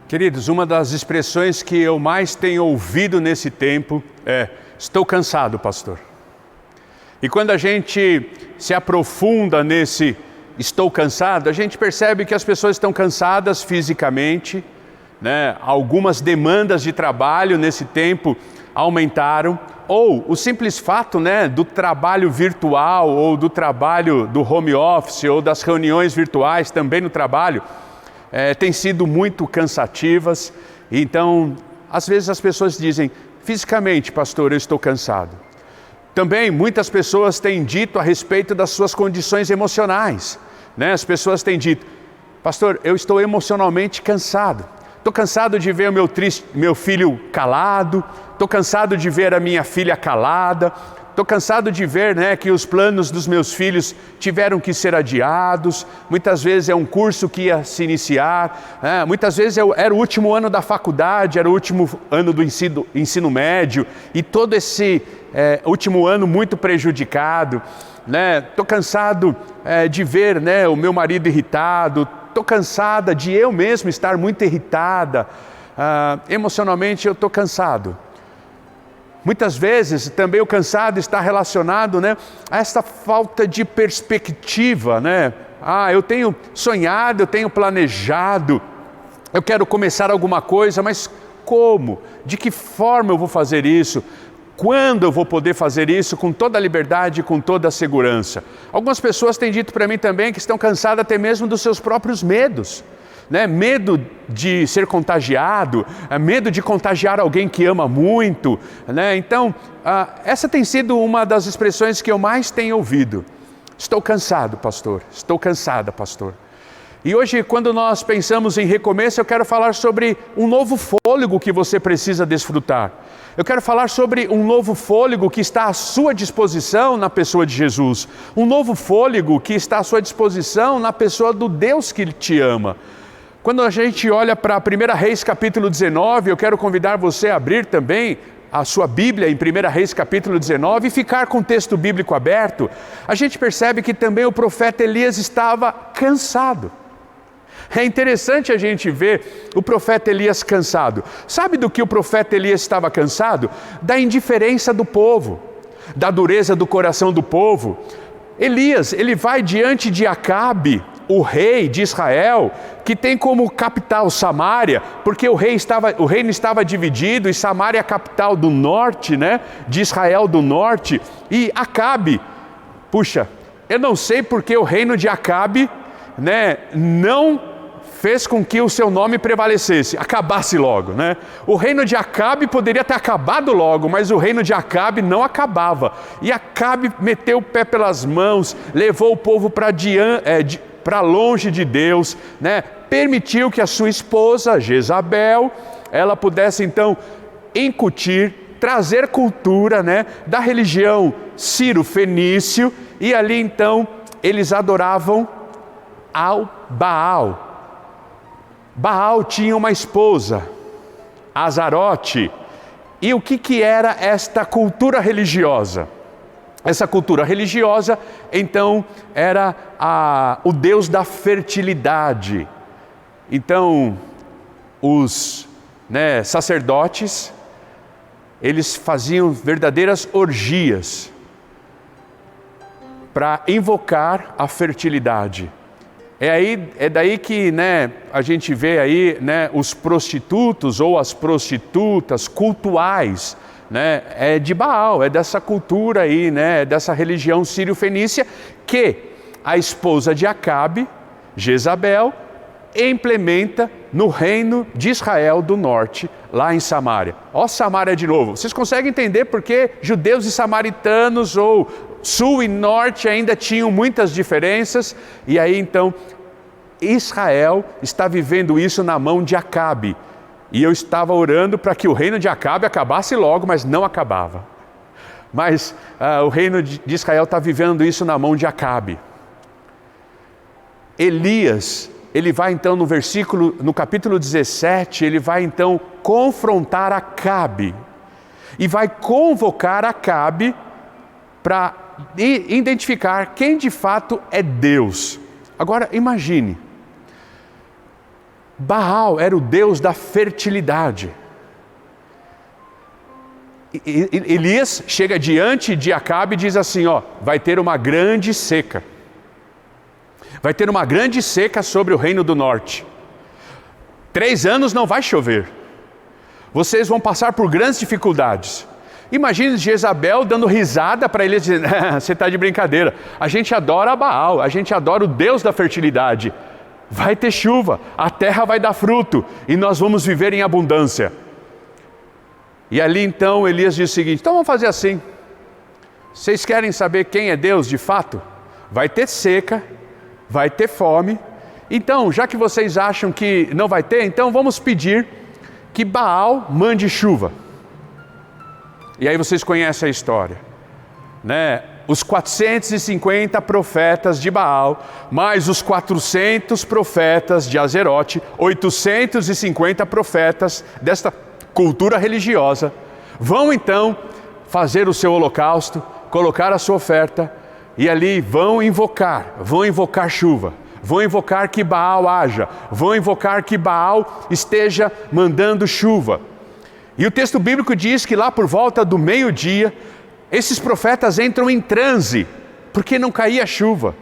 Queridos, uma das expressões que eu mais tenho ouvido nesse tempo é: estou cansado, pastor. E quando a gente se aprofunda nesse estou cansado, a gente percebe que as pessoas estão cansadas fisicamente, né? Algumas demandas de trabalho nesse tempo aumentaram, ou o simples fato, né, do trabalho virtual, ou do trabalho do home office, ou das reuniões virtuais também no trabalho, têm sido muito cansativas. Então, às vezes as pessoas dizem: fisicamente, pastor, eu estou cansado. Também muitas pessoas têm dito a respeito das suas condições emocionais, né? As pessoas têm dito: pastor, eu estou emocionalmente cansado. Estou cansado de ver o meu filho calado, estou cansado de ver a minha filha calada, estou cansado de ver, né, que os planos dos meus filhos tiveram que ser adiados. Muitas vezes é um curso que ia se iniciar, né? Muitas vezes era o último ano da faculdade, era o último ano do ensino médio, e todo esse último ano muito prejudicado. Estou cansado de ver, né, o meu marido irritado. Estou cansada de eu mesmo estar muito irritada. Emocionalmente eu estou cansado. Muitas vezes também o cansado está relacionado, né, a essa falta de perspectiva, né? Eu tenho sonhado, eu tenho planejado, eu quero começar alguma coisa, mas como? De que forma eu vou fazer isso? Quando eu vou poder fazer isso com toda a liberdade e com toda a segurança? Algumas pessoas têm dito para mim também que estão cansadas até mesmo dos seus próprios medos, né? Medo de ser contagiado, medo de contagiar alguém que ama muito, né? Então, essa tem sido uma das expressões que eu mais tenho ouvido. Estou cansado, pastor. Estou cansada, pastor. E hoje, quando nós pensamos em recomeço, eu quero falar sobre um novo fôlego que você precisa desfrutar. Eu quero falar sobre um novo fôlego que está à sua disposição na pessoa de Jesus. Um novo fôlego que está à sua disposição na pessoa do Deus que te ama. Quando a gente olha para 1 Reis capítulo 19, eu quero convidar você a abrir também a sua Bíblia em 1 Reis capítulo 19 e ficar com o texto bíblico aberto. A gente percebe que também o profeta Elias estava cansado. É interessante a gente ver o profeta Elias cansado. Sabe do que o profeta Elias estava cansado? Da indiferença do povo, da dureza do coração do povo. Elias, ele vai diante de Acabe, o rei de Israel, que tem como capital Samaria, porque o reino estava dividido, e Samaria é a capital do norte, né, de Israel do norte. E Acabe, puxa, eu não sei porque o reino de Acabe, né, não fez com que o seu nome prevalecesse, acabasse logo, né? O reino de Acabe poderia ter acabado logo, mas o reino de Acabe não acabava. E Acabe meteu o pé pelas mãos, levou o povo para longe de Deus, né? Permitiu que a sua esposa, Jezabel, ela pudesse então incutir, trazer cultura, né, da religião sírio-fenício, e ali então eles adoravam ao Baal. Baal tinha uma esposa, Azarote. E o que era esta cultura religiosa? Essa cultura religiosa, então, era o deus da fertilidade. Então, os sacerdotes, eles faziam verdadeiras orgias para invocar a fertilidade. É daí que, né, a gente vê aí, né, os prostitutos ou as prostitutas cultuais, né, é de Baal, é dessa cultura aí, né, dessa religião sírio-fenícia, que a esposa de Acabe, Jezabel, implementa no reino de Israel do norte, lá em Samaria. Ó, Samaria de novo. Vocês conseguem entender porque judeus e samaritanos, ou sul e norte, ainda tinham muitas diferenças? E aí então Israel está vivendo isso na mão de Acabe. E eu estava orando para que o reino de Acabe acabasse logo, mas não acabava. Mas o reino de Israel está vivendo isso na mão de Elias, ele vai então no capítulo 17, ele vai então confrontar Acabe. E vai convocar Acabe para identificar quem de fato é Deus. Agora imagine, Baal era o deus da fertilidade. Elias chega diante de Acabe e diz assim, vai ter uma grande seca. Vai ter uma grande seca sobre o reino do norte. 3 anos não vai chover. Vocês vão passar por grandes dificuldades. Imagine Jezabel dando risada para Elias, dizendo, você está de brincadeira. A gente adora Baal, a gente adora o Deus da fertilidade. Vai ter chuva, a terra vai dar fruto e nós vamos viver em abundância. E ali então Elias diz o seguinte, então vamos fazer assim. Vocês querem saber quem é Deus de fato? Vai ter seca, vai ter fome. Então, já que vocês acham que não vai ter, então vamos pedir que Baal mande chuva. E aí vocês conhecem a história, né? Os 450 profetas de Baal, mais os 400 profetas de Azerote, 850 profetas desta cultura religiosa, vão então fazer o seu holocausto, colocar a sua oferta, e ali vão invocar chuva, vão invocar que Baal haja, vão invocar que Baal esteja mandando chuva. E o texto bíblico diz que lá por volta do meio-dia, esses profetas entram em transe, porque não caía chuva.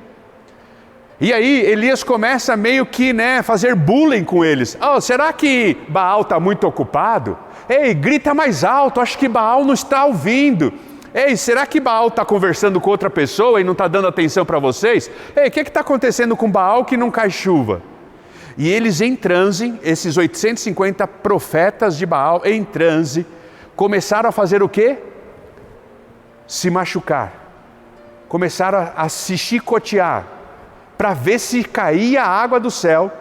E aí Elias começa meio que fazer bullying com eles. Será que Baal está muito ocupado? Ei, grita mais alto, acho que Baal não está ouvindo. Ei, será que Baal está conversando com outra pessoa e não está dando atenção para vocês? Ei, o que está acontecendo com Baal que não cai chuva? E eles em transe, esses 850 profetas de Baal em transe, começaram a fazer o quê? Se machucar. Começaram a se chicotear, para ver se caía a água do céu,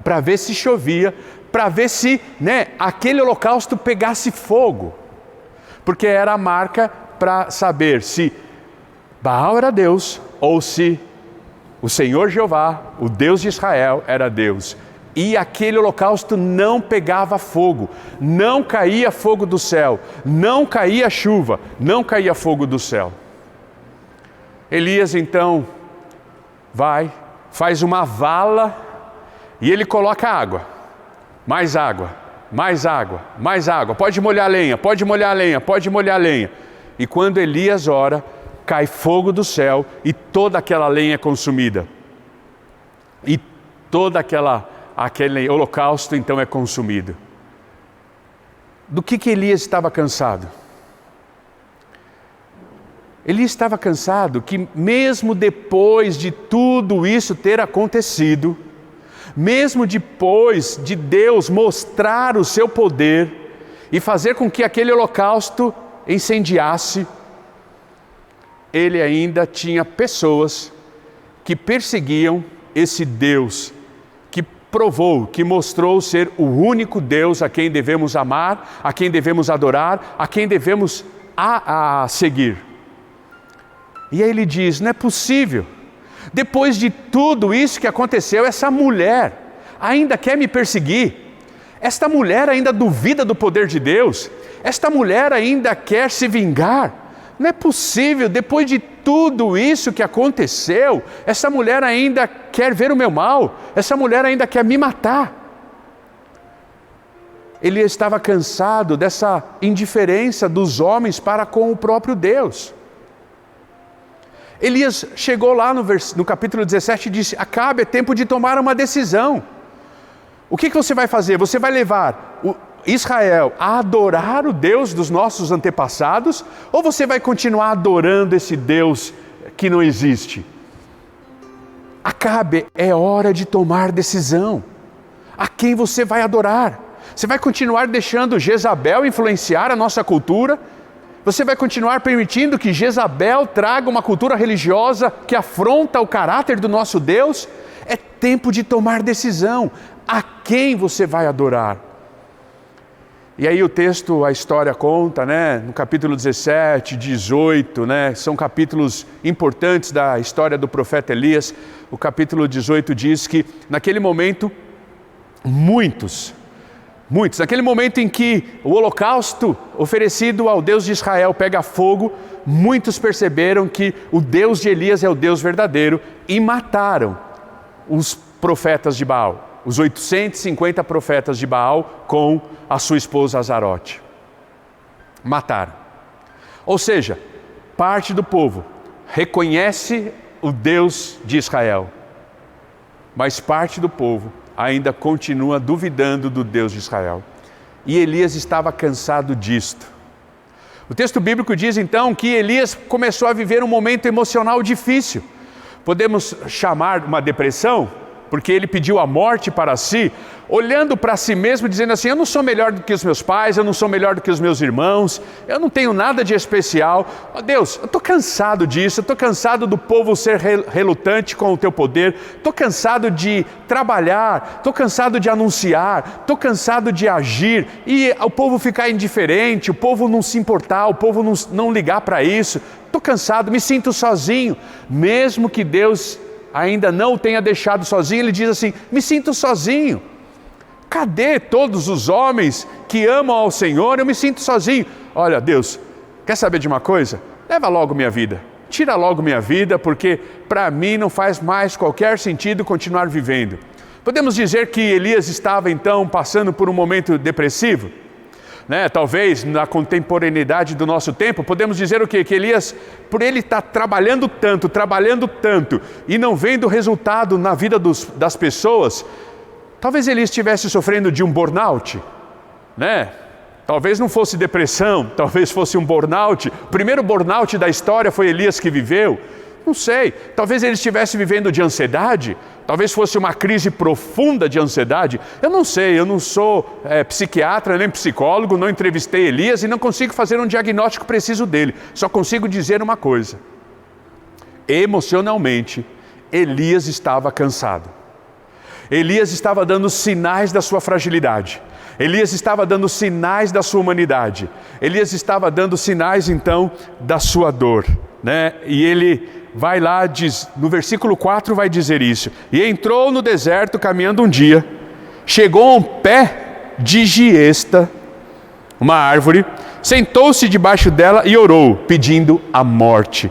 para ver se chovia, para ver se aquele holocausto pegasse fogo. Porque era a marca para saber se Baal era Deus ou se o Senhor Jeová, o Deus de Israel, era Deus. E aquele holocausto não pegava fogo, não caía fogo do céu, não caía chuva, não caía fogo do céu. Elias então faz uma vala e ele coloca água, mais água, mais água, mais água. Pode molhar a lenha, pode molhar a lenha, pode molhar a lenha. E quando Elias ora, cai fogo do céu e toda aquela lenha é consumida. E toda aquele holocausto então é consumido. Do que Elias estava cansado? Elias estava cansado que mesmo depois de tudo isso ter acontecido, mesmo depois de Deus mostrar o seu poder e fazer com que aquele holocausto incendiasse, ele ainda tinha pessoas que perseguiam esse Deus, que provou, que mostrou ser o único Deus a quem devemos amar, a quem devemos adorar, a quem devemos seguir. E aí ele diz, não é possível, depois de tudo isso que aconteceu, essa mulher ainda quer me perseguir, esta mulher ainda duvida do poder de Deus, esta mulher ainda quer se vingar. Não é possível, depois de tudo isso que aconteceu, essa mulher ainda quer ver o meu mal, essa mulher ainda quer me matar. Ele estava cansado dessa indiferença dos homens para com o próprio Deus. Elias chegou lá no capítulo 17 e disse, Acabe, é tempo de tomar uma decisão. O que você vai fazer? Você vai levar Israel a adorar o Deus dos nossos antepassados, ou você vai continuar adorando esse Deus que não existe? Acabe, é hora de tomar decisão. A quem você vai adorar? Você vai continuar deixando Jezabel influenciar a nossa cultura? Você vai continuar permitindo que Jezabel traga uma cultura religiosa que afronta o caráter do nosso Deus? É tempo de tomar decisão. A quem você vai adorar? E aí o texto, a história conta, no capítulo 17, 18, são capítulos importantes da história do profeta Elias. O capítulo 18 diz que naquele momento, naquele momento em que o holocausto oferecido ao Deus de Israel pega fogo, muitos perceberam que o Deus de Elias é o Deus verdadeiro e mataram os profetas de Baal, os 850 profetas de Baal com a sua esposa Azarote. Mataram. Ou seja, parte do povo reconhece o Deus de Israel, mas parte do povo ainda continua duvidando do Deus de Israel. E Elias estava cansado disto. O texto bíblico diz então que Elias começou a viver um momento emocional difícil. Podemos chamar uma depressão, porque ele pediu a morte para si, olhando para si mesmo, dizendo assim: eu não sou melhor do que os meus pais, eu não sou melhor do que os meus irmãos, eu não tenho nada de especial. Oh, Deus, eu estou cansado disso, eu estou cansado do povo ser relutante com o teu poder, estou cansado de trabalhar, estou cansado de anunciar, estou cansado de agir, e o povo ficar indiferente, o povo não se importar, o povo não ligar para isso. Estou cansado, me sinto sozinho. Mesmo que Deus ainda não o tenha deixado sozinho, ele diz assim: me sinto sozinho. Cadê todos os homens que amam ao Senhor? Eu me sinto sozinho. Olha, Deus, quer saber de uma coisa? Leva logo minha vida. Tira logo minha vida, porque para mim não faz mais qualquer sentido continuar vivendo. Podemos dizer que Elias estava então passando por um momento depressivo? Talvez na contemporaneidade do nosso tempo, podemos dizer o quê? Que Elias, por ele estar trabalhando tanto, e não vendo resultado na vida das pessoas, talvez ele estivesse sofrendo de um burnout, Talvez não fosse depressão, talvez fosse um burnout. O primeiro burnout da história foi Elias que viveu. Não sei, talvez ele estivesse vivendo de ansiedade, talvez fosse uma crise profunda de ansiedade. Eu não sei, eu não sou psiquiatra nem psicólogo, não entrevistei Elias e não consigo fazer um diagnóstico preciso dele. Só consigo dizer uma coisa: emocionalmente, Elias estava cansado. Elias estava dando sinais da sua fragilidade. Elias estava dando sinais da sua humanidade. Elias estava dando sinais então da sua dor, E ele vai lá, no versículo 4 vai dizer isso: e entrou no deserto caminhando um dia, chegou a um pé de giesta, uma árvore, sentou-se debaixo dela e orou, pedindo a morte.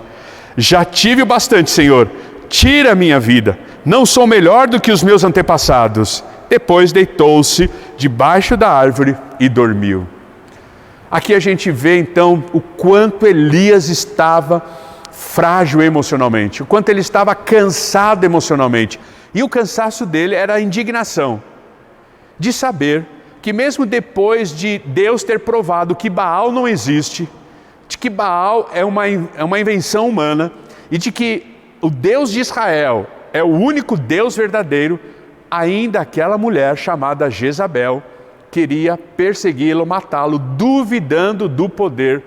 Já tive o bastante, Senhor, tira a minha vida, não sou melhor do que os meus antepassados. Depois deitou-se debaixo da árvore e dormiu. Aqui a gente vê então o quanto Elias estava frágil emocionalmente, o quanto ele estava cansado emocionalmente. E o cansaço dele era a indignação de saber que mesmo depois de Deus ter provado que Baal não existe, de que Baal é uma invenção humana, e de que o Deus de Israel é o único Deus verdadeiro, ainda aquela mulher chamada Jezabel queria persegui-lo, matá-lo, duvidando do poder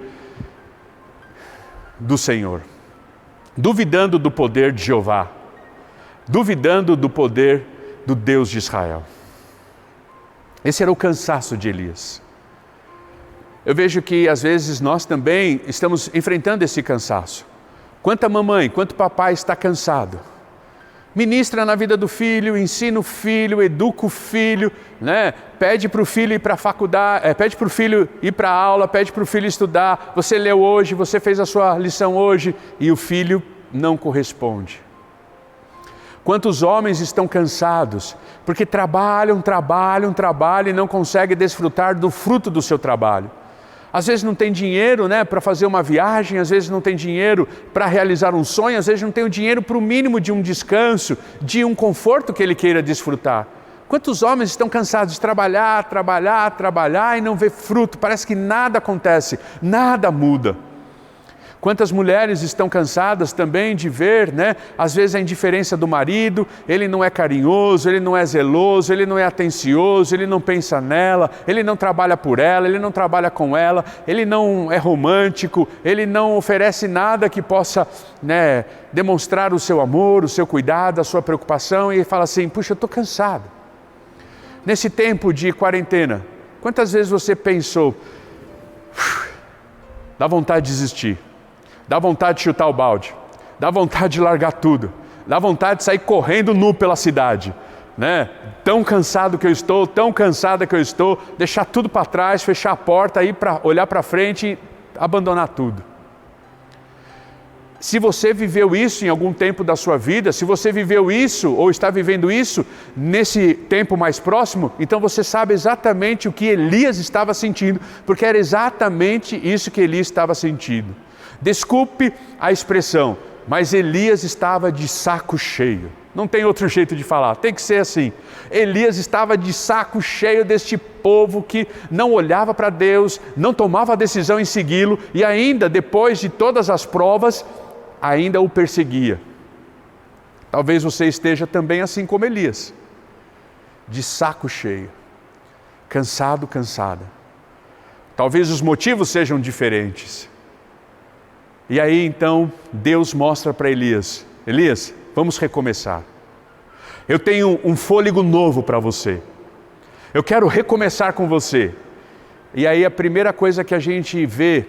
do Senhor, duvidando do poder de Jeová, duvidando do poder do Deus de Israel. Esse era o cansaço de Elias. Eu vejo que às vezes nós também estamos enfrentando esse cansaço. Quanta mamãe, quanto papai está cansado. Ministra na vida do filho, ensina o filho, educa o filho, Pede para o filho ir para a faculdade, pede para o filho ir para a aula, pede para o filho estudar. Você leu hoje, você fez a sua lição hoje, e o filho não corresponde. Quantos homens estão cansados porque trabalham e não conseguem desfrutar do fruto do seu trabalho. Às vezes não tem dinheiro para fazer uma viagem, às vezes não tem dinheiro para realizar um sonho, às vezes não tem o dinheiro para o mínimo de um descanso, de um conforto que ele queira desfrutar. Quantos homens estão cansados de trabalhar e não ver fruto? Parece que nada acontece, nada muda. Quantas mulheres estão cansadas também de ver, às vezes a indiferença do marido, ele não é carinhoso, ele não é zeloso, ele não é atencioso, ele não pensa nela, ele não trabalha por ela, ele não trabalha com ela, ele não é romântico, ele não oferece nada que possa demonstrar o seu amor, o seu cuidado, a sua preocupação, e fala assim: puxa, eu estou cansado. Nesse tempo de quarentena, quantas vezes você pensou, dá vontade de desistir, dá vontade de chutar o balde, dá vontade de largar tudo, dá vontade de sair correndo nu pela cidade, Tão cansado que eu estou, tão cansada que eu estou, deixar tudo para trás, fechar a porta, ir para olhar para frente e abandonar tudo. Se você viveu isso em algum tempo da sua vida, se você viveu isso ou está vivendo isso nesse tempo mais próximo, então você sabe exatamente o que Elias estava sentindo, porque era exatamente isso que Elias estava sentindo. Desculpe a expressão, mas Elias estava de saco cheio. Não tem outro jeito de falar, tem que ser assim. Elias estava de saco cheio deste povo que não olhava para Deus, não tomava a decisão em segui-lo e ainda, depois de todas as provas, ainda o perseguia. Talvez você esteja também assim como Elias, de saco cheio, cansado, cansada. Talvez os motivos sejam diferentes. E aí então Deus mostra para Elias: Elias, vamos recomeçar. Eu tenho um fôlego novo para você. Eu quero recomeçar com você. E aí a primeira coisa que a gente vê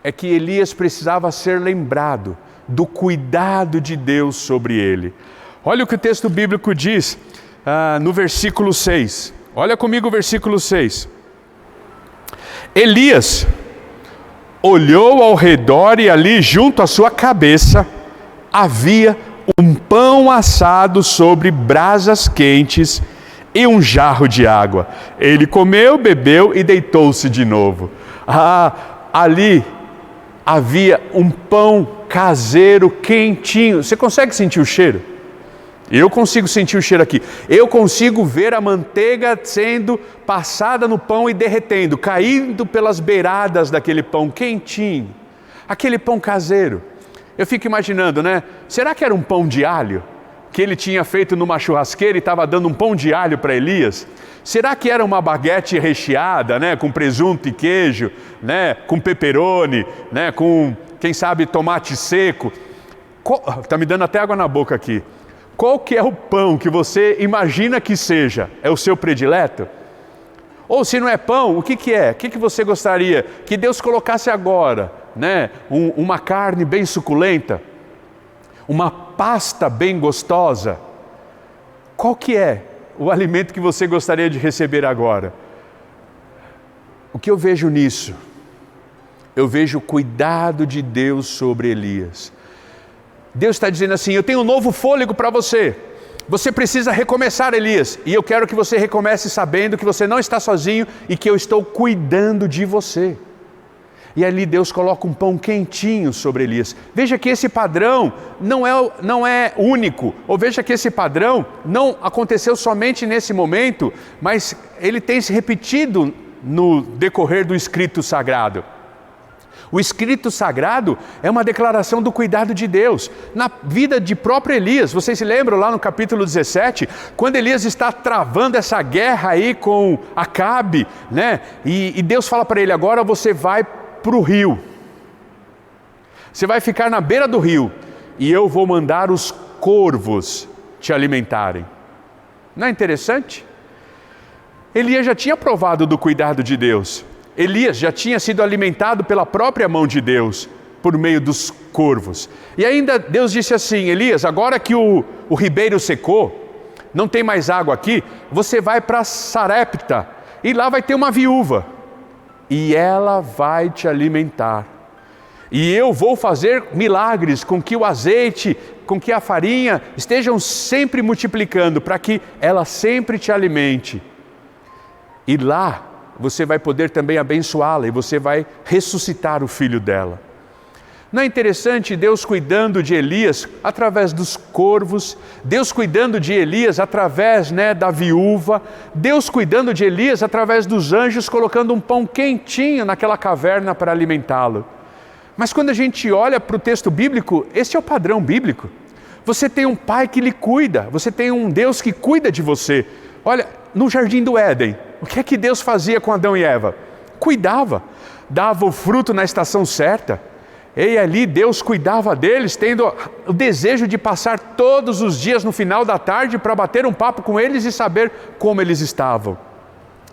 é que Elias precisava ser lembrado do cuidado de Deus sobre ele. Olha o que o texto bíblico diz no versículo 6. Olha comigo o versículo 6. Elias olhou ao redor e ali junto à sua cabeça havia um pão assado sobre brasas quentes e um jarro de água. Ele comeu, bebeu e deitou-se de novo. Ali havia um pão caseiro quentinho. Você consegue sentir o cheiro? Eu consigo sentir o cheiro aqui. Eu consigo ver a manteiga sendo passada no pão e derretendo, caindo pelas beiradas daquele pão quentinho. Aquele pão caseiro. Eu fico imaginando, né? Será que era um pão de alho que ele tinha feito numa churrasqueira e estava dando um pão de alho para Elias? Será que era uma baguete recheada, né, com presunto e queijo, né, com pepperoni, né, com, quem sabe, tomate seco? Está me dando até água na boca aqui. Qual que é o pão que você imagina que seja? É o seu predileto? Ou se não é pão, o que que é? O que que você gostaria que Deus colocasse agora? Né? Uma carne bem suculenta? Uma pasta bem gostosa? Qual que é o alimento que você gostaria de receber agora? O que eu vejo nisso? Eu vejo o cuidado de Deus sobre Elias. Deus está dizendo assim: eu tenho um novo fôlego para você. Você precisa recomeçar, Elias. E eu quero que você recomece sabendo que você não está sozinho e que eu estou cuidando de você. E ali Deus coloca um pão quentinho sobre Elias. Veja que esse padrão não é único. Ou veja que esse padrão não aconteceu somente nesse momento, mas ele tem se repetido no decorrer do escrito sagrado. O escrito sagrado é uma declaração do cuidado de Deus. Na vida de próprio Elias, vocês se lembram lá no capítulo 17, quando Elias está travando essa guerra aí com Acabe, né? E Deus fala para ele: agora você vai para o rio. Você vai ficar na beira do rio e eu vou mandar os corvos te alimentarem. Não é interessante? Elias já tinha provado do cuidado de Deus. Elias já tinha sido alimentado pela própria mão de Deus, por meio dos corvos. E ainda Deus disse assim: Elias, agora que o ribeiro secou, não tem mais água aqui, você vai para Sarepta, e lá vai ter uma viúva, e ela vai te alimentar. E eu vou fazer milagres com que o azeite, com que a farinha estejam sempre multiplicando, para que ela sempre te alimente. E lá você vai poder também abençoá-la e você vai ressuscitar o filho dela. Não é interessante Deus cuidando de Elias através dos corvos, Deus cuidando de Elias através, da viúva, Deus cuidando de Elias através dos anjos, colocando um pão quentinho naquela caverna para alimentá-lo. Mas quando a gente olha para o texto bíblico, esse é o padrão bíblico. Você tem um pai que lhe cuida, você tem um Deus que cuida de você. Olha, no jardim do Éden, o que é que Deus fazia com Adão e Eva? Cuidava, dava o fruto na estação certa. E ali Deus cuidava deles, tendo o desejo de passar todos os dias no final da tarde para bater um papo com eles e saber como eles estavam.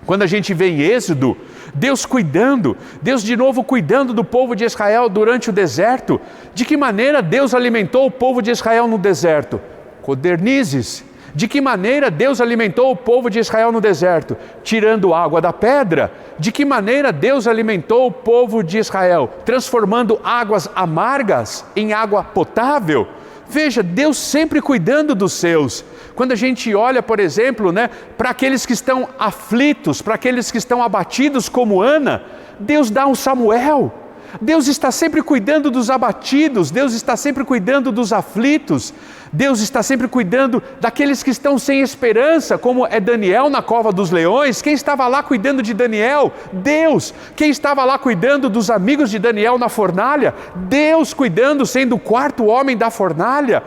Quando a gente vê em Êxodo, Deus cuidando, Deus de novo cuidando do povo de Israel durante o deserto. De que maneira Deus alimentou o povo de Israel no deserto? Codornizes. De que maneira Deus alimentou o povo de Israel no deserto? Tirando água da pedra. De que maneira Deus alimentou o povo de Israel? Transformando águas amargas em água potável. Veja, Deus sempre cuidando dos seus. Quando a gente olha, por exemplo, para aqueles que estão aflitos, para aqueles que estão abatidos como Ana, Deus dá um Samuel. Deus está sempre cuidando dos abatidos, Deus está sempre cuidando dos aflitos, Deus está sempre cuidando daqueles que estão sem esperança, como é Daniel na cova dos leões. Quem estava lá cuidando de Daniel? Deus. Quem estava lá cuidando dos amigos de Daniel na fornalha? Deus cuidando, sendo o quarto homem da fornalha.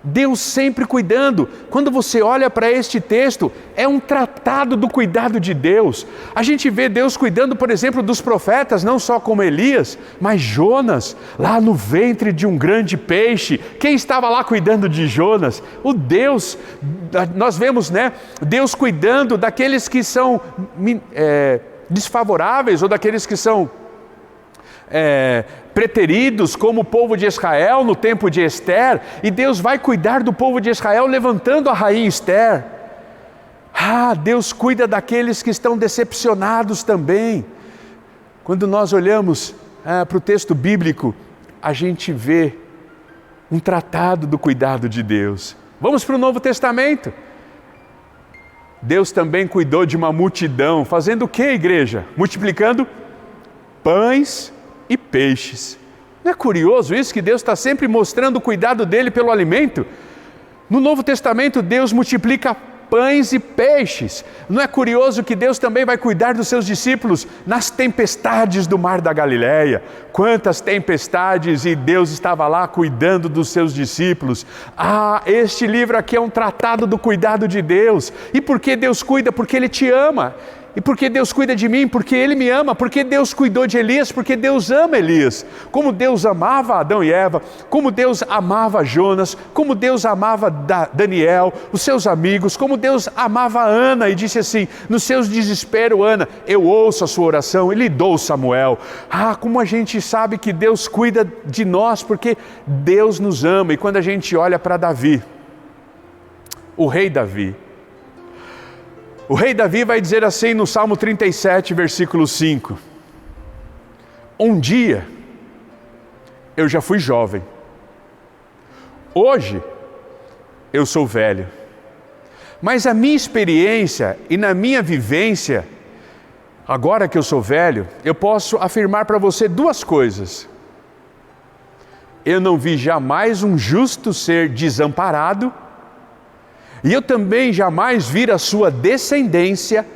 Deus sempre cuidando. Quando você olha para este texto, é um tratado do cuidado de Deus. A gente vê Deus cuidando, por exemplo, dos profetas, não só como Elias, mas Jonas, lá no ventre de um grande peixe. Quem estava lá cuidando de Jonas? O Deus. Nós vemos, Deus cuidando daqueles que são desfavoráveis, ou daqueles que são preteridos, como o povo de Israel no tempo de Ester, e Deus vai cuidar do povo de Israel levantando a rainha Ester. Deus cuida daqueles que estão decepcionados também. Quando nós olhamos para o texto bíblico, a gente vê um tratado do cuidado de Deus. Vamos para o Novo Testamento. Deus também cuidou de uma multidão, fazendo o que, igreja? Multiplicando pães e peixes. Não é curioso isso, que Deus está sempre mostrando o cuidado dele pelo alimento? No Novo Testamento, Deus multiplica pães e peixes. Não é curioso que Deus também vai cuidar dos seus discípulos nas tempestades do mar da Galileia? Quantas tempestades, e Deus estava lá cuidando dos seus discípulos. Este livro aqui é um tratado do cuidado de Deus. E por que Deus cuida? Porque Ele te ama. E por que Deus cuida de mim? Porque Ele me ama. Porque Deus cuidou de Elias? Porque Deus ama Elias. Como Deus amava Adão e Eva, como Deus amava Jonas, como Deus amava Daniel, os seus amigos, como Deus amava Ana e disse assim, nos seus desesperos, Ana, eu ouço a sua oração e lhe dou Samuel. Como a gente sabe que Deus cuida de nós, porque Deus nos ama. E quando a gente olha para Davi, o rei Davi, o rei Davi vai dizer assim no Salmo 37, versículo 5. Um dia, eu já fui jovem. Hoje, eu sou velho. Mas a minha experiência e na minha vivência, agora que eu sou velho, eu posso afirmar para você duas coisas. Eu não vi jamais um justo ser desamparado, e eu também jamais vi a sua descendência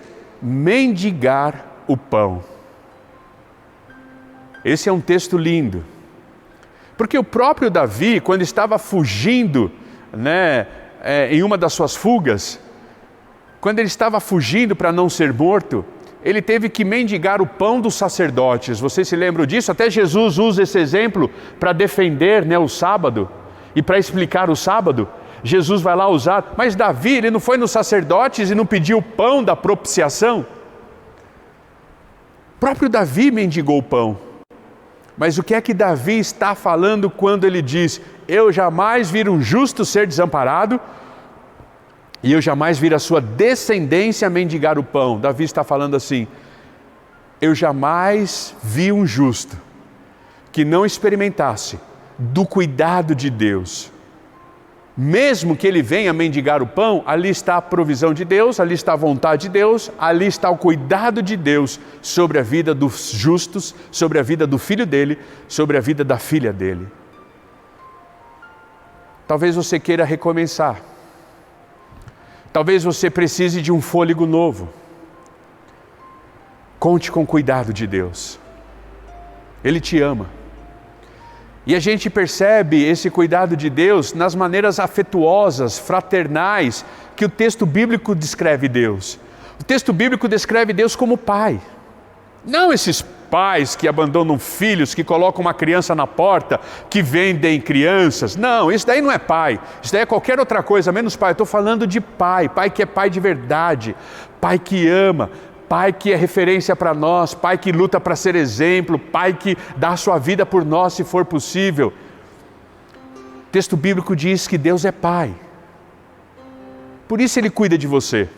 mendigar o pão. Esse é um texto lindo. Porque o próprio Davi, quando estava fugindo, em uma das suas fugas, quando ele estava fugindo para não ser morto, ele teve que mendigar o pão dos sacerdotes. Vocês se lembram disso? Até Jesus usa esse exemplo para defender o sábado e para explicar o sábado. Jesus vai lá usar, mas Davi, ele não foi nos sacerdotes e não pediu o pão da propiciação? O próprio Davi mendigou o pão. Mas o que é que Davi está falando quando ele diz, eu jamais vi um justo ser desamparado, e eu jamais vi a sua descendência mendigar o pão? Davi está falando assim, eu jamais vi um justo que não experimentasse do cuidado de Deus. Mesmo que ele venha mendigar o pão, ali está a provisão de Deus, ali está a vontade de Deus, ali está o cuidado de Deus sobre a vida dos justos, sobre a vida do filho dele, sobre a vida da filha dele. Talvez você queira recomeçar. Talvez você precise de um fôlego novo. Conte com o cuidado de Deus. Ele te ama. E a gente percebe esse cuidado de Deus nas maneiras afetuosas, fraternais, que o texto bíblico descreve Deus. O texto bíblico descreve Deus como pai. Não esses pais que abandonam filhos, que colocam uma criança na porta, que vendem crianças. Não, isso daí não é pai. Isso daí é qualquer outra coisa, menos pai. Eu estou falando de pai. Pai que é pai de verdade. Pai que ama. Pai que é referência para nós, Pai que luta para ser exemplo, Pai que dá a sua vida por nós se for possível. O texto bíblico diz que Deus é Pai. Por isso Ele cuida de você.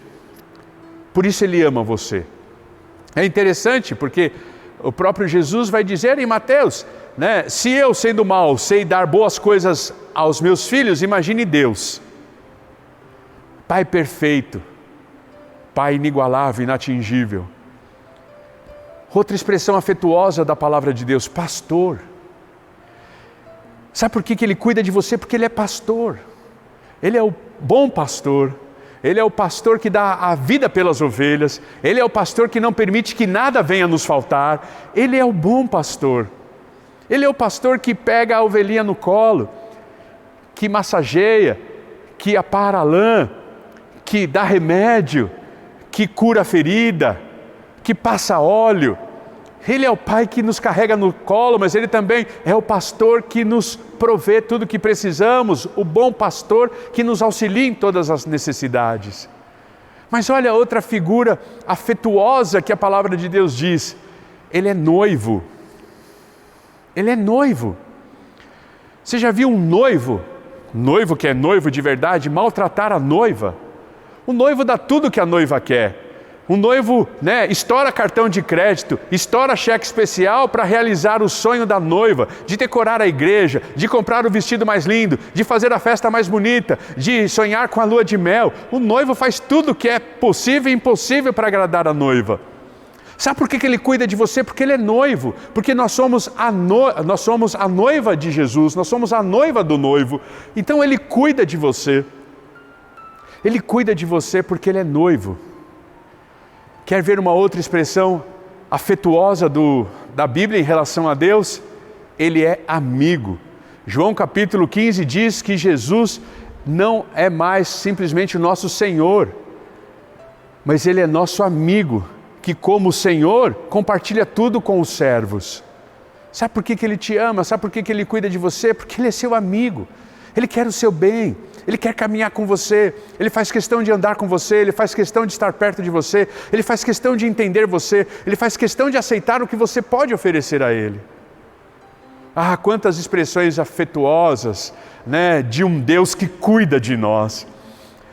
Por isso Ele ama você. É interessante porque o próprio Jesus vai dizer em Mateus, né? Se eu, sendo mau, sei dar boas coisas aos meus filhos, imagine Deus. Pai perfeito, Pai inigualável, inatingível. Outra expressão afetuosa da palavra de Deus, pastor. Sabe por que Ele cuida de você? Porque Ele é pastor. Ele é o bom pastor. Ele é o pastor que dá a vida pelas ovelhas. Ele é o pastor que não permite que nada venha nos faltar. Ele é o bom pastor. Ele é o pastor que pega a ovelhinha no colo, que massageia, que apara a lã, que dá remédio, que cura a ferida, que passa óleo. Ele é o Pai que nos carrega no colo, mas Ele também é o pastor que nos provê tudo o que precisamos, o bom pastor que nos auxilia em todas as necessidades. Mas olha outra figura afetuosa que a palavra de Deus diz, Ele é noivo. Ele é noivo. Você já viu um noivo que é noivo de verdade, maltratar a noiva? O noivo dá tudo que a noiva quer. Um noivo, estoura cartão de crédito, estoura cheque especial para realizar o sonho da noiva, de decorar a igreja, de comprar o vestido mais lindo, de fazer a festa mais bonita, de sonhar com a lua de mel. O noivo faz tudo o que é possível e impossível para agradar a noiva. Sabe por que Ele cuida de você? Porque Ele é noivo, porque nós somos a noiva de Jesus, nós somos a noiva do noivo. Então Ele cuida de você. Ele cuida de você porque Ele é noivo. Quer ver uma outra expressão afetuosa da Bíblia em relação a Deus? Ele é amigo. João capítulo 15 diz que Jesus não é mais simplesmente o nosso Senhor, mas Ele é nosso amigo, que como Senhor compartilha tudo com os servos. Sabe por que Ele te ama? Sabe por que Ele cuida de você? Porque Ele é seu amigo. Ele quer o seu bem, Ele quer caminhar com você, Ele faz questão de andar com você, Ele faz questão de estar perto de você, Ele faz questão de entender você, Ele faz questão de aceitar o que você pode oferecer a Ele. Ah, quantas expressões afetuosas, de um Deus que cuida de nós.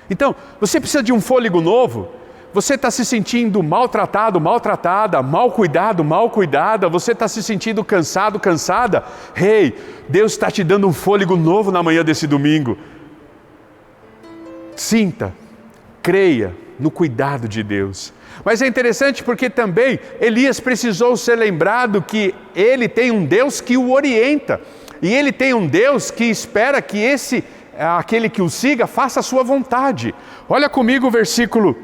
Então, você precisa de um fôlego novo? Você está se sentindo maltratado, maltratada, mal cuidado, mal cuidada, você está se sentindo cansado, cansada? Deus está te dando um fôlego novo na manhã desse domingo. Sinta, creia no cuidado de Deus. Mas é interessante porque também Elias precisou ser lembrado que ele tem um Deus que o orienta. E ele tem um Deus que espera que aquele que o siga faça a sua vontade. Olha comigo o versículo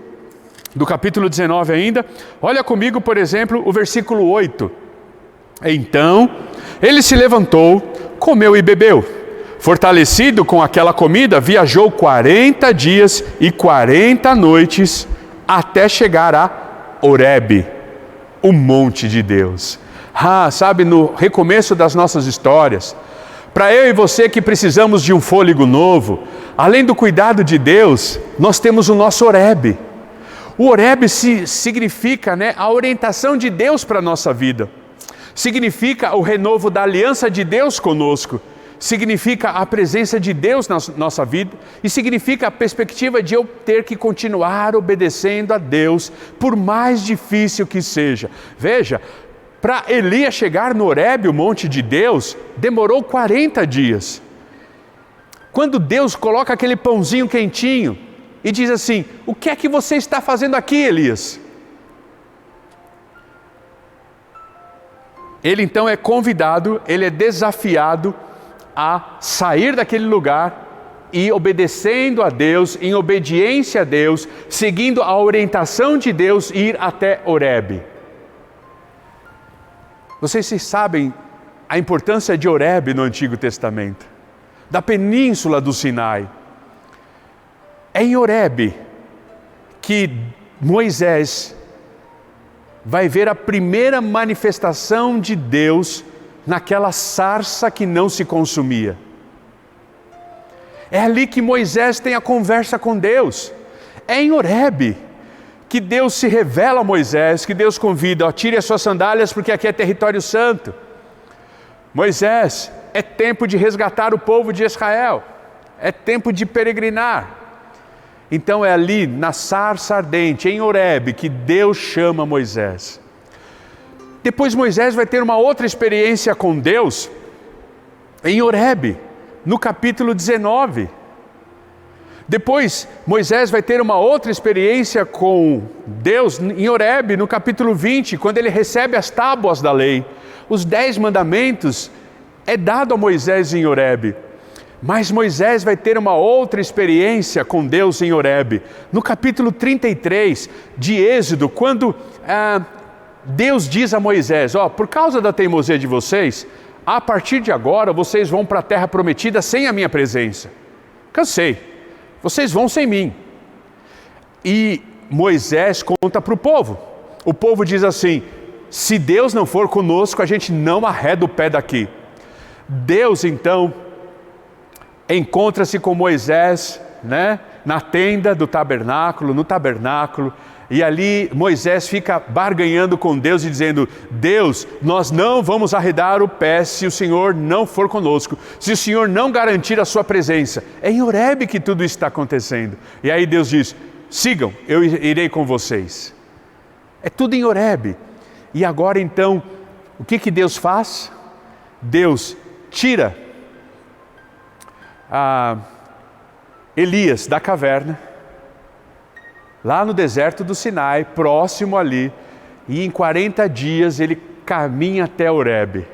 do capítulo 19 ainda. Olha comigo, por exemplo, o versículo 8. Então, ele se levantou, comeu e bebeu. Fortalecido com aquela comida, viajou 40 dias e 40 noites até chegar a Horebe, o monte de Deus. Sabe, no recomeço das nossas histórias, para eu e você que precisamos de um fôlego novo, além do cuidado de Deus, nós temos o nosso Horebe. O Horebe significa a orientação de Deus para a nossa vida. Significa o renovo da aliança de Deus conosco. Significa a presença de Deus na nossa vida. E significa a perspectiva de eu ter que continuar obedecendo a Deus, por mais difícil que seja. Veja, para Elias chegar no Horebe, o monte de Deus, demorou 40 dias. Quando Deus coloca aquele pãozinho quentinho, e diz assim, o que é que você está fazendo aqui, Elias? Ele então é convidado, ele é desafiado a sair daquele lugar e obedecendo a Deus, em obediência a Deus, seguindo a orientação de Deus, ir até Horebe. Vocês sabem a importância de Horebe no Antigo Testamento, da península do Sinai. É em Horebe que Moisés vai ver a primeira manifestação de Deus naquela sarça que não se consumia. É ali que Moisés tem a conversa com Deus. É em Horebe que Deus se revela a Moisés, que Deus convida, tire as suas sandálias porque aqui é território santo. Moisés, é tempo de resgatar o povo de Israel. É tempo de peregrinar. Então é ali na sarça ardente, em Horebe, que Deus chama Moisés. Depois Moisés vai ter uma outra experiência com Deus em Horebe, no capítulo 19. Depois Moisés vai ter uma outra experiência com Deus em Horebe, no capítulo 20, quando ele recebe as tábuas da lei. Os 10 mandamentos é dado a Moisés em Horebe. Mas Moisés vai ter uma outra experiência com Deus em Horebe. No capítulo 33 de Êxodo, quando Deus diz a Moisés, por causa da teimosia de vocês, a partir de agora vocês vão para a terra prometida sem a minha presença. Cansei, vocês vão sem mim. E Moisés conta para o povo. O povo diz assim, se Deus não for conosco, a gente não arreda o pé daqui. Deus então encontra-se com Moisés, na tenda do tabernáculo, no tabernáculo, e ali Moisés fica barganhando com Deus e dizendo, Deus, nós não vamos arredar o pé se o Senhor não for conosco, se o Senhor não garantir a sua presença. É em Horebe que tudo está acontecendo. E aí Deus diz, sigam, eu irei com vocês. É tudo em Horebe. E agora então, o que Deus faz? Deus tira Elias da caverna, lá no deserto do Sinai, próximo ali, e em 40 dias ele caminha até Horebe.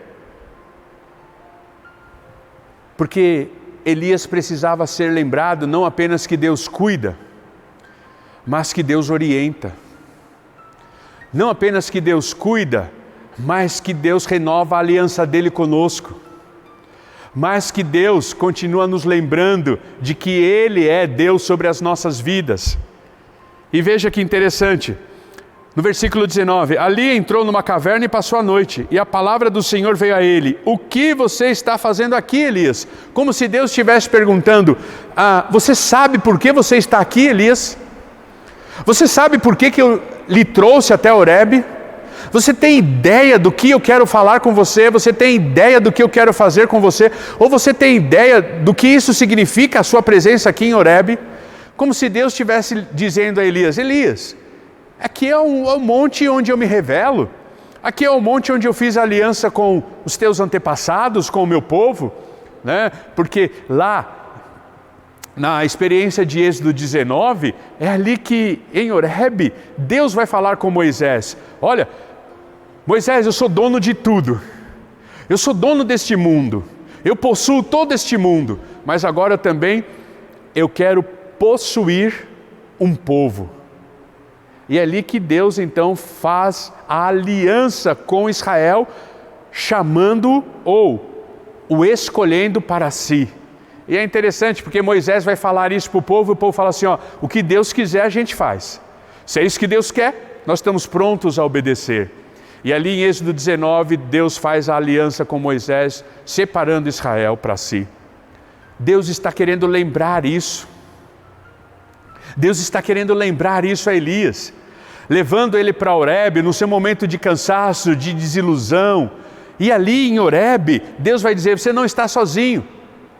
Porque Elias precisava ser lembrado não apenas que Deus cuida, mas que Deus orienta. Não apenas que Deus cuida, mas que Deus renova a aliança dele conosco. Mas que Deus continua nos lembrando de que Ele é Deus sobre as nossas vidas. E veja que interessante, no versículo 19, ali entrou numa caverna e passou a noite, e a palavra do Senhor veio a ele, o que você está fazendo aqui, Elias? Como se Deus estivesse perguntando, você sabe por que você está aqui, Elias? Você sabe por que eu lhe trouxe até Horebe? Você tem ideia do que eu quero falar com você? Você tem ideia do que eu quero fazer com você? Ou você tem ideia do que isso significa, a sua presença aqui em Horebe? Como se Deus estivesse dizendo a Elias, Elias, aqui é um monte onde eu me revelo. Aqui é o monte onde eu fiz aliança com os teus antepassados, com o meu povo. Porque lá, na experiência de Êxodo 19, é ali que em Horebe, Deus vai falar com Moisés. Olha, Moisés, eu sou dono de tudo. Eu sou dono deste mundo. Eu possuo todo este mundo. Mas agora também eu quero possuir um povo. E é ali que Deus então faz a aliança com Israel, chamando ou o escolhendo para si. E é interessante porque Moisés vai falar isso para o povo, e o povo fala assim, o que Deus quiser a gente faz. Se é isso que Deus quer, nós estamos prontos a obedecer. E ali em Êxodo 19, Deus faz a aliança com Moisés, separando Israel para si. Deus está querendo lembrar isso. Deus está querendo lembrar isso a Elias, levando ele para Horebe no seu momento de cansaço, de desilusão. E ali em Horebe, Deus vai dizer, você não está sozinho.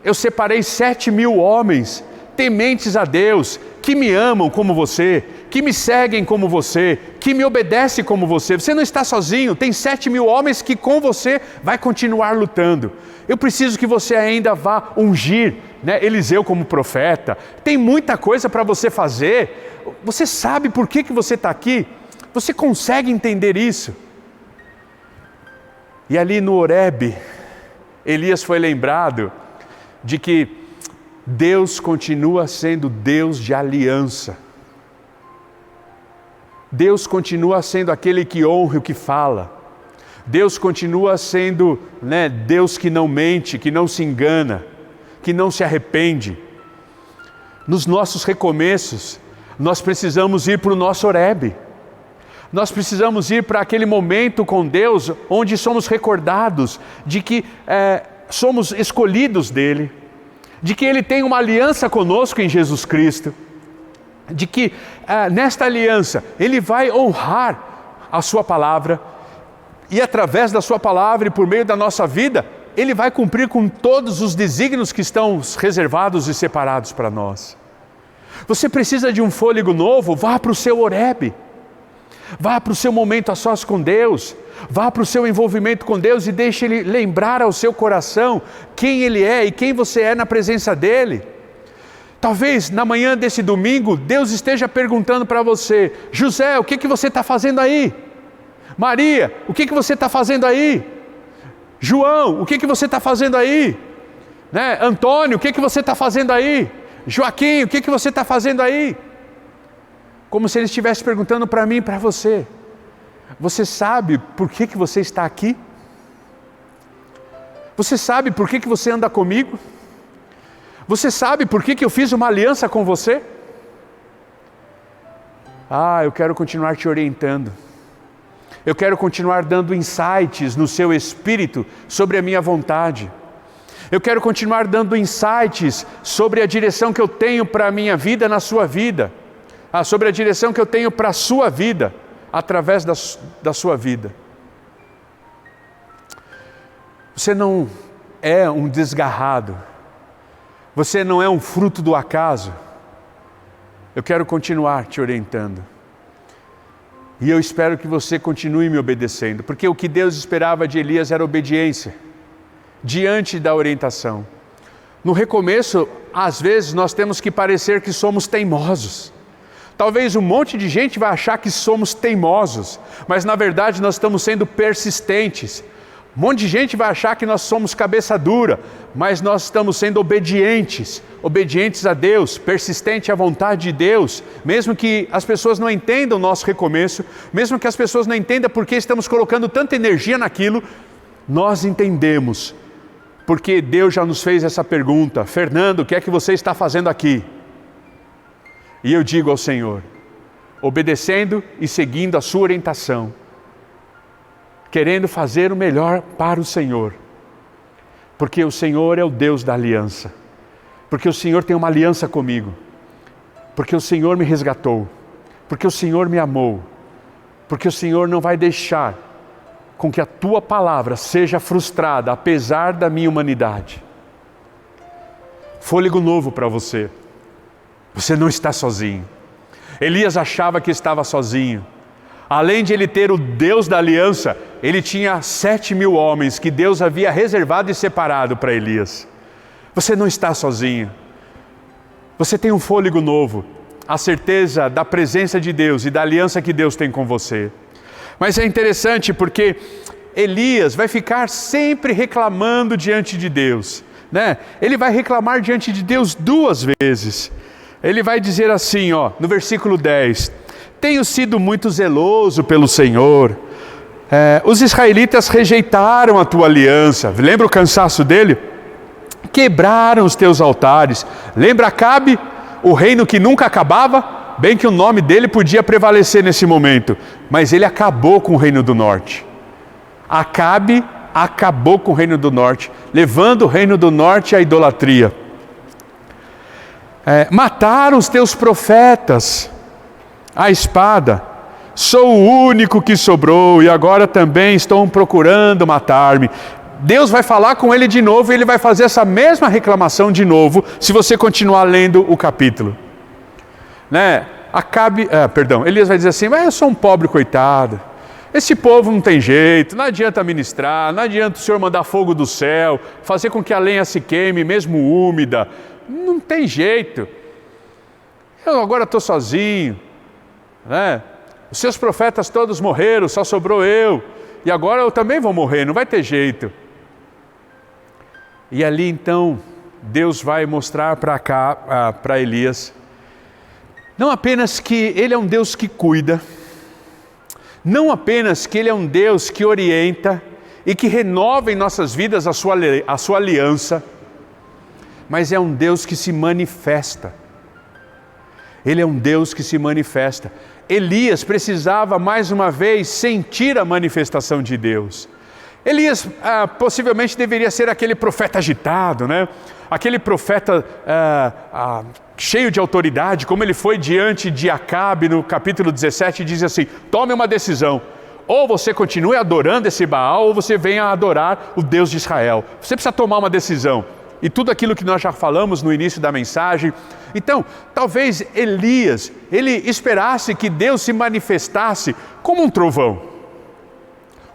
Eu separei 7.000 homens, tementes a Deus, que me amam como você, que me seguem como você, que me obedecem como você. Você não está sozinho, tem 7.000 homens que com você vai continuar lutando. Eu preciso que você ainda vá ungir Eliseu como profeta. Tem muita coisa para você fazer. Você sabe por que você está aqui? Você consegue entender isso? E ali no Horebe, Elias foi lembrado de que Deus continua sendo Deus de aliança. Deus continua sendo aquele que honra o que fala. Deus continua sendo Deus que não mente, que não se engana, que não se arrepende. Nos nossos recomeços, nós precisamos ir para o nosso Horebe. Nós precisamos ir para aquele momento com Deus, onde somos recordados de que somos escolhidos dEle, de que Ele tem uma aliança conosco em Jesus Cristo, de que nesta aliança Ele vai honrar a sua palavra, e através da sua palavra e por meio da nossa vida, Ele vai cumprir com todos os desígnios que estão reservados e separados para nós. Você precisa de um fôlego novo? Vá para o seu Horebe. Vá para o seu momento a sós com Deus. Vá para o seu envolvimento com Deus e deixe Ele lembrar ao seu coração quem Ele é e quem você é na presença dEle. Talvez na manhã desse domingo, Deus esteja perguntando para você: José, o que você está fazendo aí? Maria, o que você está fazendo aí? João, o que você está fazendo aí? Né? Antônio, o que você está fazendo aí? Joaquim, o que você está fazendo aí? Como se Ele estivesse perguntando para mim e para você: você sabe por que você está aqui? Você sabe por que você anda comigo? Você sabe por que eu fiz uma aliança com você? Eu quero continuar te orientando. Eu quero continuar dando insights no seu espírito sobre a minha vontade. Eu quero continuar dando insights sobre a direção que eu tenho para a minha vida na sua vida. Sobre a direção que eu tenho para a sua vida, através da sua vida. Você não é um desgarrado. Você não é um fruto do acaso. Eu quero continuar te orientando. E eu espero que você continue me obedecendo, porque o que Deus esperava de Elias era obediência, diante da orientação. No recomeço, às vezes, nós temos que parecer que somos teimosos. Talvez um monte de gente vai achar que somos teimosos, mas na verdade nós estamos sendo persistentes. Um monte de gente vai achar que nós somos cabeça dura, mas nós estamos sendo obedientes a Deus, persistente à vontade de Deus, mesmo que as pessoas não entendam o nosso recomeço, mesmo que as pessoas não entendam por que estamos colocando tanta energia naquilo, nós entendemos, porque Deus já nos fez essa pergunta: Fernando, o que é que você está fazendo aqui? E eu digo ao Senhor, obedecendo e seguindo a sua orientação, querendo fazer o melhor para o Senhor, porque o Senhor é o Deus da aliança, porque o Senhor tem uma aliança comigo, porque o Senhor me resgatou, porque o Senhor me amou, porque o Senhor não vai deixar com que a tua palavra seja frustrada, apesar da minha humanidade. Fôlego novo para você. Você não está sozinho. Elias achava que estava sozinho. Além de ele ter o Deus da aliança, ele tinha 7.000 homens que Deus havia reservado e separado para Elias. Você não está sozinho. Você tem um fôlego novo, a certeza da presença de Deus e da aliança que Deus tem com você. Mas é interessante porque Elias vai ficar sempre reclamando diante de Deus, né? Ele vai reclamar diante de Deus 2 vezes. Ele vai dizer assim, no versículo 10: tenho sido muito zeloso pelo Senhor. Os israelitas rejeitaram a tua aliança. Lembra o cansaço dele? Quebraram os teus altares. Lembra Acabe, o reino que nunca acabava? Bem que o nome dele podia prevalecer nesse momento, mas ele acabou com o reino do norte. Acabe acabou com o reino do norte, levando o reino do norte à idolatria. Mataram os teus profetas à espada. Sou o único que sobrou e agora também estão procurando matar-me. Deus vai falar com ele de novo e ele vai fazer essa mesma reclamação de novo, se você continuar lendo o capítulo. Elias vai dizer assim: mas eu sou um pobre coitado. Esse povo não tem jeito, não adianta ministrar, não adianta o Senhor mandar fogo do céu, fazer com que a lenha se queime, mesmo úmida. Não tem jeito. Eu agora estou sozinho, Os seus profetas todos morreram, só sobrou eu. E agora eu também vou morrer, não vai ter jeito. E ali então, Deus vai mostrar para Elias, não apenas que Ele é um Deus que cuida, não apenas que Ele é um Deus que orienta e que renova em nossas vidas a sua aliança, mas é um Deus que se manifesta. Ele é um Deus que se manifesta. Elias precisava mais uma vez sentir a manifestação de Deus. Elias possivelmente deveria ser aquele profeta agitado, aquele profeta cheio de autoridade, como ele foi diante de Acabe no capítulo 17, e diz assim: tome uma decisão, ou você continue adorando esse Baal, ou você venha adorar o Deus de Israel. Você precisa tomar uma decisão. e tudo aquilo que nós já falamos no início da mensagem. Então, talvez Elias, ele esperasse que Deus se manifestasse como um trovão,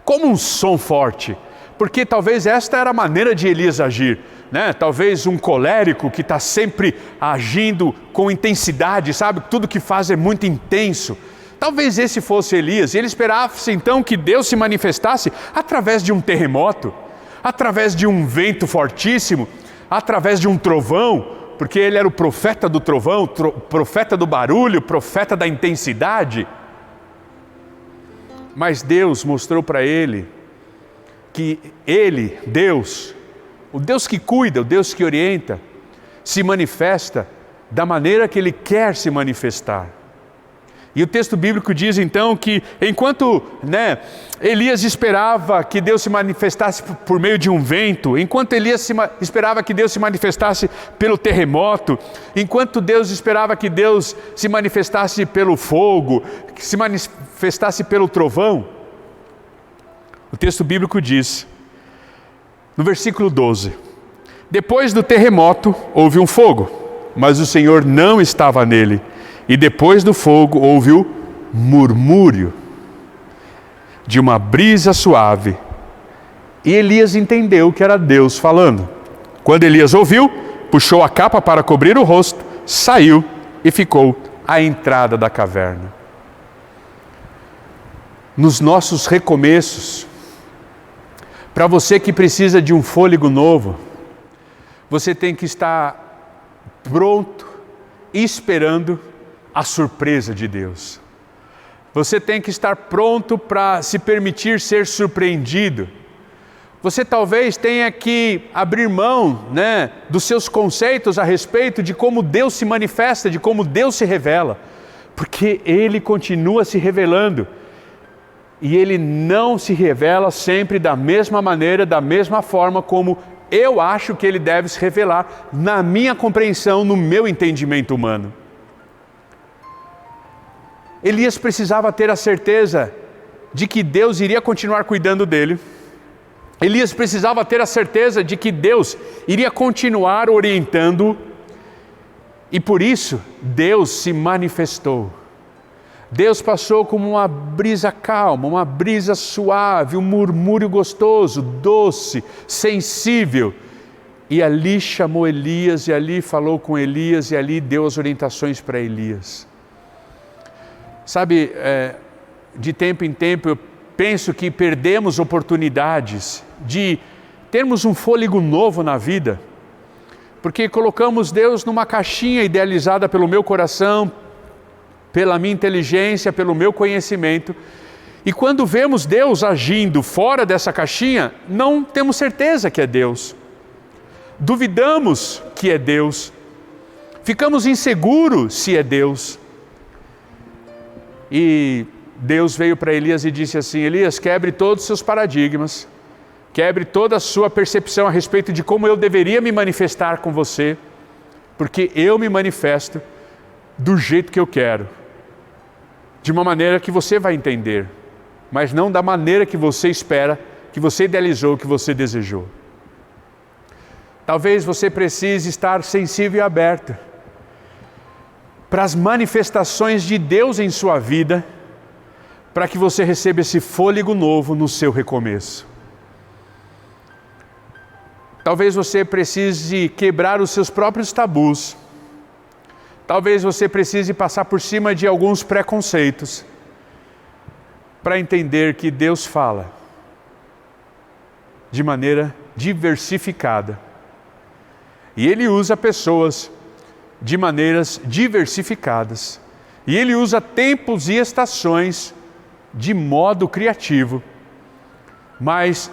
como um som forte, porque talvez esta era a maneira de Elias agir, né? Talvez um colérico que está sempre agindo com intensidade, sabe? Tudo que faz é muito intenso. Talvez esse fosse Elias, e ele esperasse então que Deus se manifestasse através de um terremoto, através de um vento fortíssimo, através de um trovão, porque ele era o profeta do trovão, profeta do barulho, profeta da intensidade. Mas Deus mostrou para ele que ele, Deus, o Deus que cuida, o Deus que orienta, se manifesta da maneira que ele quer se manifestar. E o texto bíblico diz então que enquanto Elias esperava que Deus se manifestasse por meio de um vento, enquanto Elias esperava que Deus se manifestasse pelo terremoto, enquanto Deus esperava que Deus se manifestasse pelo fogo, que se manifestasse pelo trovão, o texto bíblico diz, no versículo 12, depois do terremoto houve um fogo, mas o Senhor não estava nele. E depois do fogo houve o murmúrio de uma brisa suave. E Elias entendeu que era Deus falando. Quando Elias ouviu, puxou a capa para cobrir o rosto, saiu e ficou à entrada da caverna. Nos nossos recomeços, para você que precisa de um fôlego novo, você tem que estar pronto, esperando a surpresa de Deus. Você tem que estar pronto para se permitir ser surpreendido. Você talvez tenha que abrir mão, dos seus conceitos a respeito de como Deus se manifesta, de como Deus se revela, porque Ele continua se revelando. E Ele não se revela sempre da mesma maneira, da mesma forma como eu acho que Ele deve se revelar, na minha compreensão, no meu entendimento humano. Elias precisava ter a certeza de que Deus iria continuar cuidando dele. Elias precisava ter a certeza de que Deus iria continuar orientando. E por isso, Deus se manifestou. Deus passou como uma brisa calma, uma brisa suave, um murmúrio gostoso, doce, sensível. E ali chamou Elias, e ali falou com Elias, e ali deu as orientações para Elias. Sabe, de tempo em tempo eu penso que perdemos oportunidades de termos um fôlego novo na vida, porque colocamos Deus numa caixinha idealizada pelo meu coração, pela minha inteligência, pelo meu conhecimento, e quando vemos Deus agindo fora dessa caixinha, não temos certeza que é Deus, duvidamos que é Deus, ficamos inseguros se é Deus. E Deus veio para Elias e disse assim: Elias, quebre todos os seus paradigmas, quebre toda a sua percepção a respeito de como eu deveria me manifestar com você, porque eu me manifesto do jeito que eu quero, de uma maneira que você vai entender, mas não da maneira que você espera, que você idealizou, que você desejou. Talvez você precise estar sensível e aberto para as manifestações de Deus em sua vida, para que você receba esse fôlego novo no seu recomeço. Talvez você precise quebrar os seus próprios tabus. Talvez você precise passar por cima de alguns preconceitos, para entender que Deus fala de maneira diversificada. E Ele usa pessoas de maneiras diversificadas. E Ele usa tempos e estações de modo criativo, mas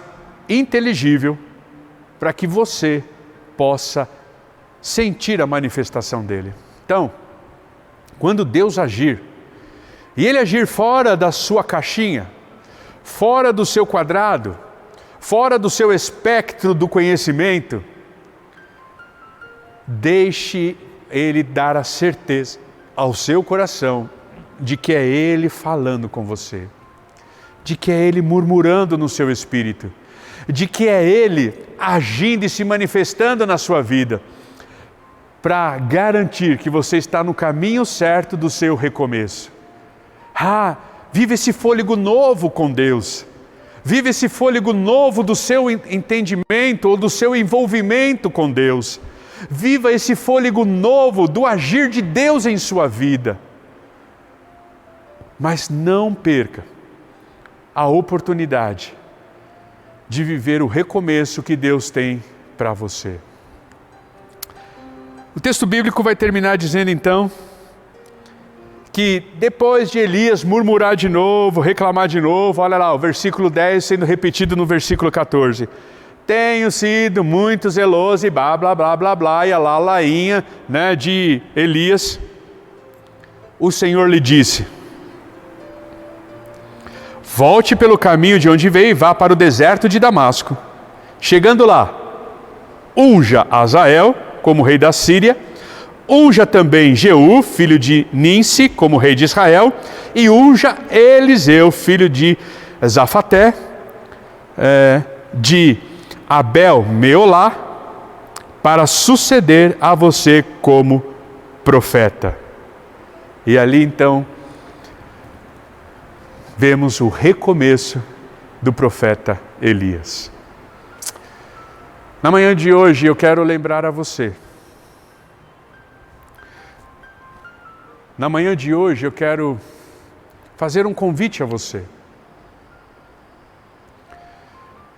inteligível, para que você possa sentir a manifestação dEle. Então, quando Deus agir, e Ele agir fora da sua caixinha, fora do seu quadrado, fora do seu espectro do conhecimento, deixe Ele dar a certeza ao seu coração de que é Ele falando com você, de que é Ele murmurando no seu espírito, de que é Ele agindo e se manifestando na sua vida, para garantir que você está no caminho certo do seu recomeço. Vive esse fôlego novo com Deus. Vive esse fôlego novo do seu entendimento ou do seu envolvimento com Deus. Viva esse fôlego novo do agir de Deus em sua vida. Mas não perca a oportunidade de viver o recomeço que Deus tem para você. O texto bíblico vai terminar dizendo então que depois de Elias murmurar de novo, reclamar de novo, olha lá, o versículo 10 sendo repetido no versículo 14. Tenho sido muito zeloso e blá, blá, blá, blá, blá, e a lalainha, né, de Elias. O Senhor lhe disse: volte pelo caminho de onde veio e vá para o deserto de Damasco. Chegando lá, unja Azael como rei da Síria, unja também Jeú, filho de Ninsi, como rei de Israel, e unja Eliseu, filho de Zafaté, de Abel-Meolá, para suceder a você como profeta. E ali então vemos o recomeço do profeta Elias. Na manhã de hoje eu quero lembrar a você. Na manhã de hoje eu quero fazer um convite a você.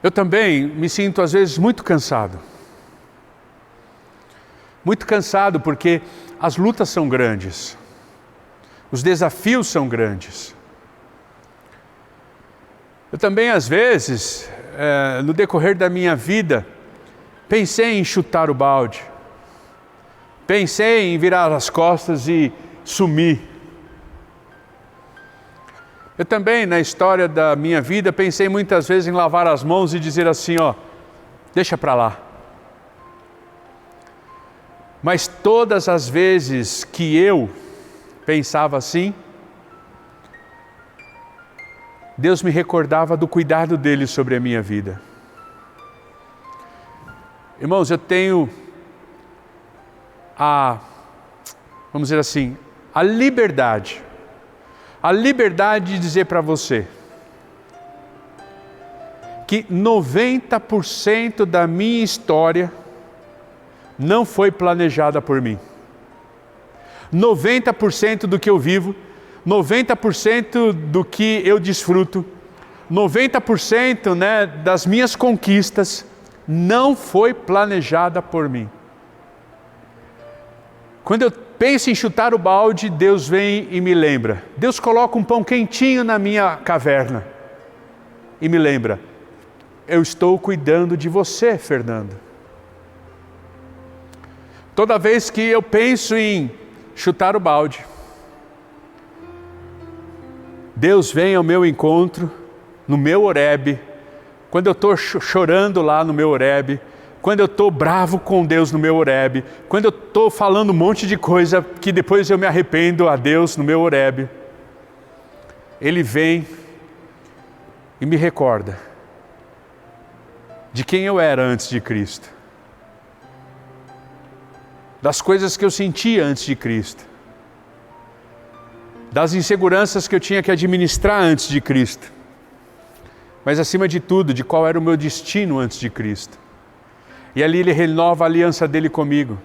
Eu também me sinto às vezes muito cansado. Muito cansado porque as lutas são grandes. Os desafios são grandes. Eu também às vezes, no decorrer da minha vida, pensei em chutar o balde. Pensei em virar as costas e sumir. Eu também, na história da minha vida, pensei muitas vezes em lavar as mãos e dizer assim, deixa para lá. Mas todas as vezes que eu pensava assim, Deus me recordava do cuidado dele sobre a minha vida. Irmãos, eu tenho vamos dizer assim, a liberdade de dizer para você que 90% da minha história não foi planejada por mim. 90% do que eu vivo, 90% do que eu desfruto, 90%, das minhas conquistas não foi planejada por mim. Quando eu penso em chutar o balde, Deus vem e me lembra. Deus coloca um pão quentinho na minha caverna e me lembra: eu estou cuidando de você, Fernando. Toda vez que eu penso em chutar o balde, Deus vem ao meu encontro, no meu Horebe, quando eu estou chorando lá no meu Horebe, quando eu estou bravo com Deus no meu Horebe, quando eu estou falando um monte de coisa que depois eu me arrependo a Deus no meu Horebe, Ele vem e me recorda de quem eu era antes de Cristo, das coisas que eu sentia antes de Cristo, das inseguranças que eu tinha que administrar antes de Cristo, mas acima de tudo, de qual era o meu destino antes de Cristo. E ali Ele renova a aliança dele comigo.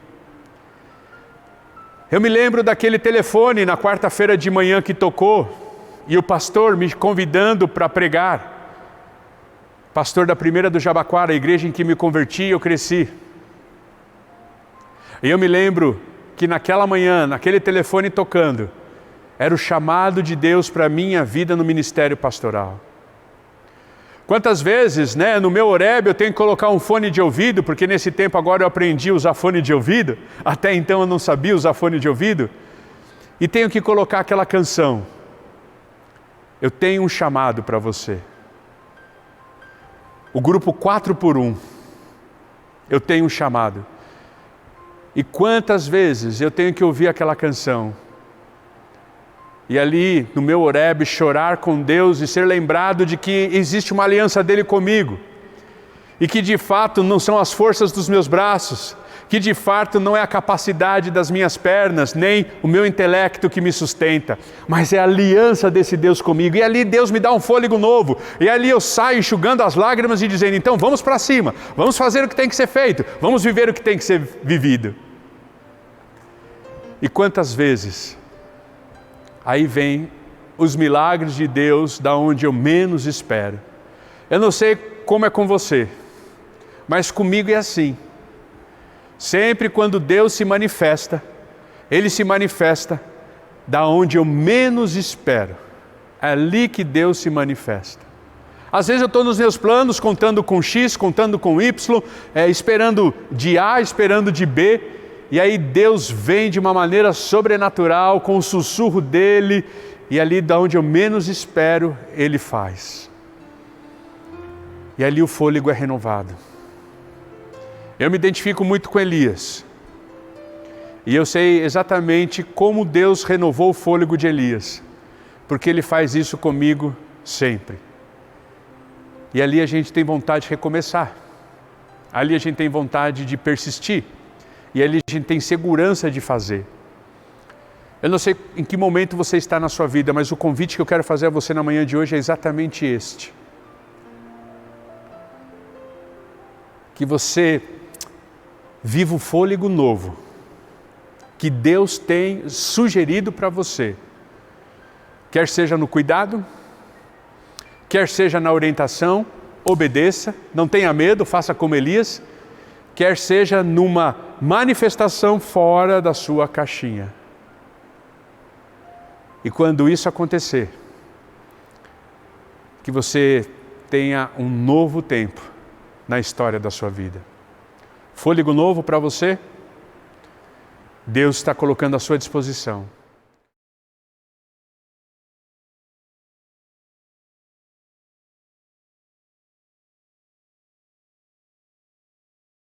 Eu me lembro daquele telefone na quarta-feira de manhã que tocou, e o pastor me convidando para pregar. Pastor da primeira do Jabaquara, a igreja em que me converti e eu cresci. E eu me lembro que naquela manhã, naquele telefone tocando, era o chamado de Deus para a minha vida no ministério pastoral. Quantas vezes, no meu Horebe eu tenho que colocar um fone de ouvido, porque nesse tempo agora eu aprendi a usar fone de ouvido, até então eu não sabia usar fone de ouvido, e tenho que colocar aquela canção. Eu tenho um chamado para você. O grupo 4x1, eu tenho um chamado. E quantas vezes eu tenho que ouvir aquela canção, e ali no meu Horebe chorar com Deus e ser lembrado de que existe uma aliança dele comigo. e que de fato não são as forças dos meus braços, que de fato não é a capacidade das minhas pernas, nem o meu intelecto que me sustenta, mas é a aliança desse Deus comigo. E ali Deus me dá um fôlego novo, e ali eu saio enxugando as lágrimas e dizendo, então vamos para cima, vamos fazer o que tem que ser feito, vamos viver o que tem que ser vivido. E quantas vezes aí vem os milagres de Deus da onde eu menos espero. Eu não sei como é com você, mas comigo é assim. Sempre quando Deus se manifesta, Ele se manifesta da onde eu menos espero. É ali que Deus se manifesta. Às vezes eu estou nos meus planos, contando com X, contando com Y, esperando de A, esperando de B, e aí Deus vem de uma maneira sobrenatural, com o sussurro dEle, e ali da onde eu menos espero, Ele faz. E ali o fôlego é renovado. Eu me identifico muito com Elias. E eu sei exatamente como Deus renovou o fôlego de Elias. Porque Ele faz isso comigo sempre. E ali a gente tem vontade de recomeçar. Ali a gente tem vontade de persistir. E ali a gente tem segurança de fazer. Eu não sei em que momento você está na sua vida, mas o convite que eu quero fazer a você na manhã de hoje é exatamente este. Que você viva o fôlego novo que Deus tem sugerido para você. Quer seja no cuidado, quer seja na orientação, obedeça, não tenha medo, faça como Elias, quer seja numa manifestação fora da sua caixinha. E quando isso acontecer, que você tenha um novo tempo na história da sua vida. Fôlego novo para você? Deus está colocando à sua disposição.